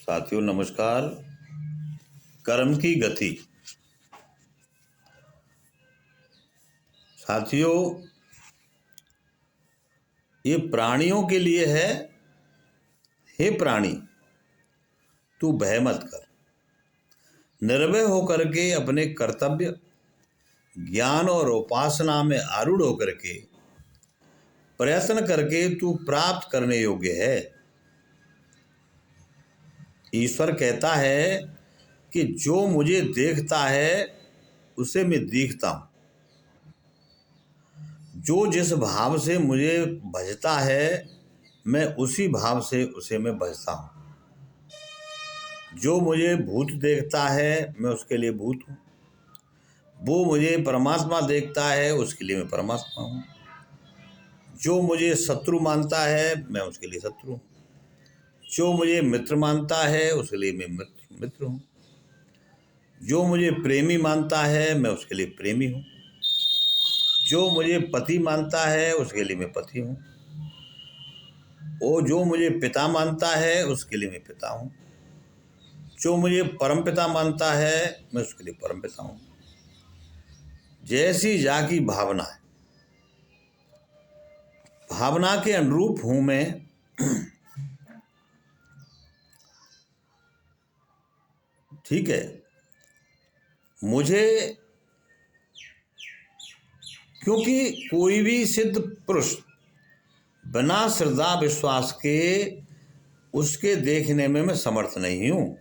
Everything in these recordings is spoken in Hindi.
साथियों नमस्कार। कर्म की गति। साथियों, ये प्राणियों के लिए है। हे प्राणी, तू भय मत कर। निर्भय होकर के अपने कर्तव्य, ज्ञान और उपासना में आरूढ़ होकर के प्रयत्न करके तू प्राप्त करने योग्य है। ईश्वर कहता है कि जो मुझे देखता है उसे मैं देखता हूँ। जो जिस भाव से मुझे भजता है मैं उसी भाव से उसे मैं भजता हूँ। जो मुझे भूत देखता है मैं उसके लिए भूत हूँ। वो मुझे परमात्मा देखता है उसके लिए मैं परमात्मा हूँ। जो मुझे शत्रु मानता है मैं उसके लिए शत्रु हूँ। जो मुझे मित्र मानता है उसके लिए मैं मित्र हूँ। जो मुझे प्रेमी मानता है मैं उसके लिए प्रेमी हूँ। जो मुझे पति मानता है उसके लिए मैं पति हूँ। और जो मुझे पिता मानता है उसके लिए मैं पिता हूँ। जो मुझे परमपिता मानता है मैं उसके लिए परमपिता हूँ। जैसी जाकी भावना है, भावना के अनुरूप हूँ मैं। ठीक है। मुझे क्योंकि कोई भी सिद्ध पुरुष बिना श्रद्धा विश्वास के उसके देखने में मैं समर्थ नहीं हूँ।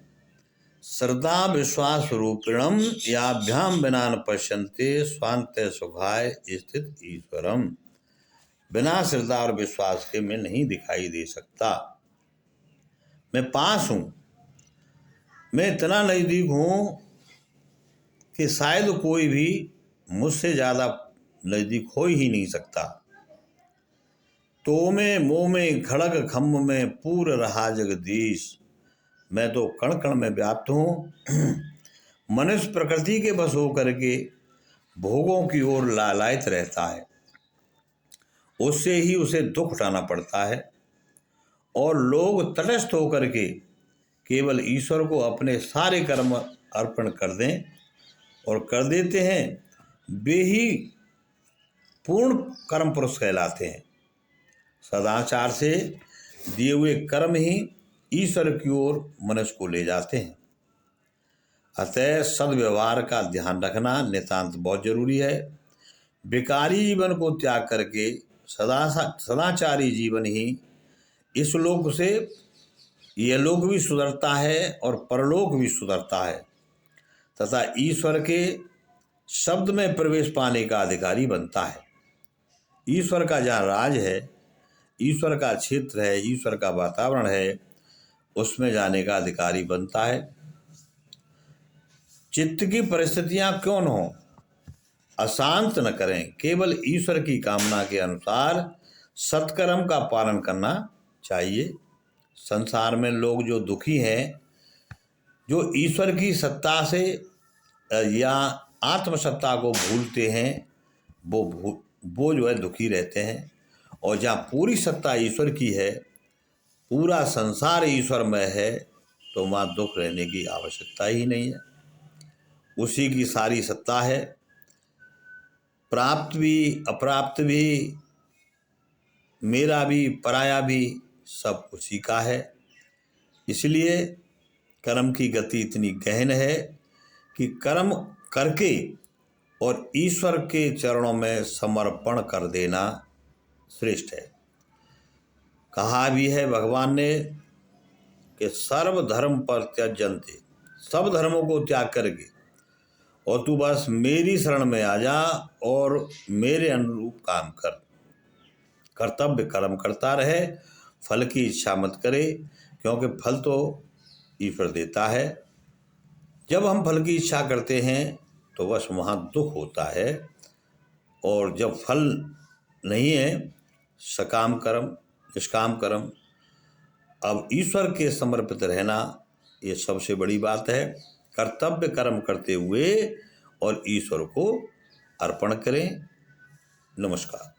श्रद्धा विश्वास रूपिणम याभ्याम बिना न पश्यन्ते स्वान्ते सुखाय स्थित ईश्वरम। बिना श्रद्धा और विश्वास के मैं नहीं दिखाई दे सकता। मैं पास हूँ, मैं इतना नज़दीक हूँ कि शायद कोई भी मुझसे ज़्यादा नज़दीक हो ही नहीं सकता। तो में मोह में खड़ग खम्भ में पूर रहा जगदीश। मैं तो कण कण में व्याप्त हूँ। मनुष्य प्रकृति के बस होकर के भोगों की ओर लालायित रहता है। उससे ही उसे दुख उठाना पड़ता है। और लोग तटस्थ होकर के केवल ईश्वर को अपने सारे कर्म अर्पण कर दें और कर देते हैं, वे ही पूर्ण कर्म पुरुष कहलाते हैं। सदाचार से दिए हुए कर्म ही ईश्वर की ओर मनुष्य को ले जाते हैं। अतः सद्व्यवहार का ध्यान रखना नितांत बहुत जरूरी है। विकारी जीवन को त्याग करके सदाचारी जीवन ही इस लोक से यह लोक भी सुधरता है और परलोक भी सुधरता है तथा ईश्वर के शब्द में प्रवेश पाने का अधिकारी बनता है। ईश्वर का जहाँ राज है, ईश्वर का क्षेत्र है, ईश्वर का वातावरण है, उसमें जाने का अधिकारी बनता है। चित्त की परिस्थितियां क्यों न हो, अशांत न करें। केवल ईश्वर की कामना के अनुसार सत्कर्म का पालन करना चाहिए। संसार में लोग जो दुखी हैं, जो ईश्वर की सत्ता से या आत्मसत्ता को भूलते हैं, वो जो है दुखी रहते हैं। और जहाँ पूरी सत्ता ईश्वर की है, पूरा संसार ईश्वरमय है, तो वहाँ दुख रहने की आवश्यकता ही नहीं है। उसी की सारी सत्ता है। प्राप्त भी अप्राप्त भी, मेरा भी पराया भी, सब उसी का है। इसलिए कर्म की गति इतनी गहन है कि कर्म करके और ईश्वर के चरणों में समर्पण कर देना श्रेष्ठ है। कहा भी है भगवान ने कि सर्वधर्म परित्यज्यन्ते, सब धर्मों को त्याग करके और तू बस मेरी शरण में आ जा और मेरे अनुरूप काम कर। कर्तव्य कर्म करता रहे, फल की इच्छा मत करे, क्योंकि फल तो ईश्वर देता है। जब हम फल की इच्छा करते हैं तो बस वहाँ दुख होता है। और जब फल नहीं है, सकाम कर्म, निष्काम कर्म, अब ईश्वर के समर्पित रहना, ये सबसे बड़ी बात है। कर्तव्य कर्म करते हुए और ईश्वर को अर्पण करें। नमस्कार।